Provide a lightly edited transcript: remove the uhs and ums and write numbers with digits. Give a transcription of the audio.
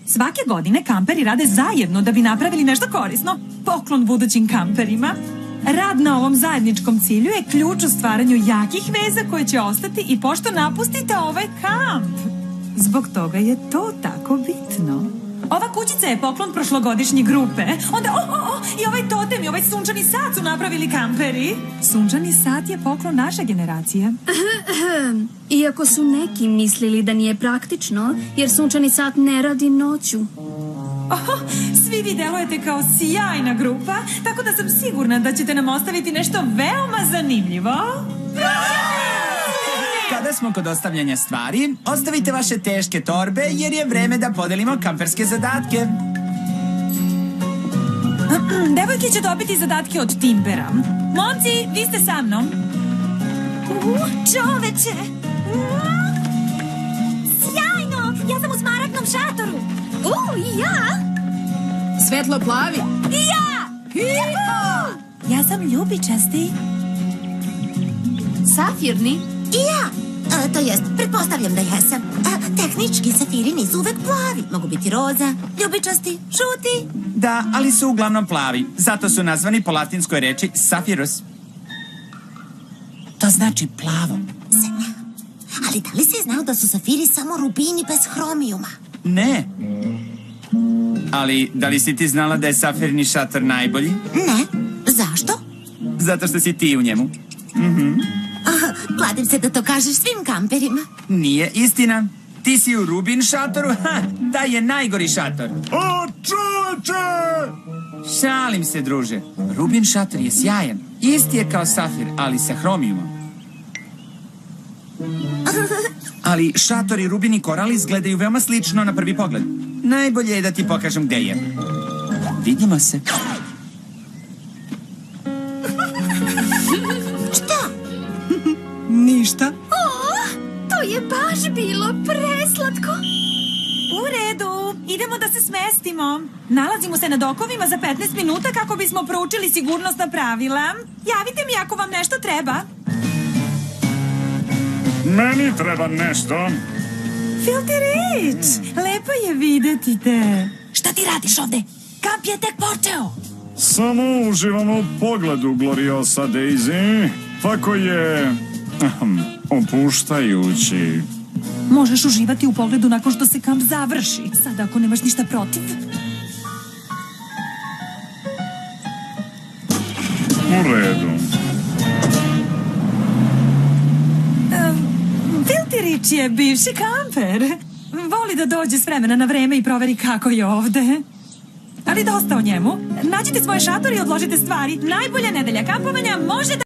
Svake godine kamperi rade zajedno da bi napravili nešto korisno. Poklon budućim kamperima. Rad na ovom zajedničkom cilju je ključ u stvaranju jakih veza koje će ostati i pošto napustite ovaj kamp. Zbog toga je to tako bitno. Ova kućica je poklon prošlogodišnje grupe. Onda, i ovaj totem i ovaj sunčani sat su napravili kamperi. Sunčani sat je poklon naše generacije. Iako su neki mislili da nije praktično, jer sunčani sat ne radi noću. Svi vi delujete kao sjajna grupa, tako da sam sigurna da ćete nam ostaviti nešto veoma zanimljivo. Kada smo kod ostavljanja stvari, ostavite vaše teške torbe jer je vreme da podelimo kamperske zadatke. Devojke će dobiti zadatke od Timbera. Momci, vi ste sa mnom. Čoveče! Sjajno! Ja sam u smaragdnom šatoru. I ja! Svetlo plavi. I ja! Ja sam ljubičasti. Safirni. I ja! To jest, pretpostavljam da jesam. Tehnički safiri nisu uvek plavi. Mogu biti roza, ljubičasti, žuti. Da, ali su uglavnom plavi. Zato su nazvani po latinskoj reči safirus. To znači plavo. Ali da li si znao da su safiri samo rubini bez hromijuma? Ne. Ali, da li si ti znala da je safirni šator najbolji? Ne. Zašto? Zato što si ti u njemu. Kladim se da to kažeš svim kamperima. Nije istina. Ti si u rubin šatoru, da je najgori šator. O, čoveče! Šalim se, druže. Rubin šator je sjajan. Isti je kao safir, ali sa hromijumom. Ali šator i rubin i koral izgledaju veoma slično na prvi pogled. Najbolje je da ti pokažem gde je. Vidimo se. Šta? Ništa. To je baš bilo preslatko. U redu, idemo da se smestimo. Nalazimo se na dokovima za 15 minuta kako bismo proučili sigurnosna pravila. Javite mi ako vam nešto treba. Meni treba nešto. Filterić, lepo je videti te. Šta ti radiš ovde? Kamp je tek počeo. Samo uživam u pogledu, Gloriosa Daisy. Tako je... opuštajući. Možeš uživati u pogledu nakon što se kamp završi. Sad ako nemaš ništa protiv. U redu. Filterić je bivši kamper. Voli da dođe s vremena na vreme i proveri kako je ovde. Ali dosta o njemu. Nađite svoje šatore i odložite stvari. Najbolja nedelja kampovanja može da...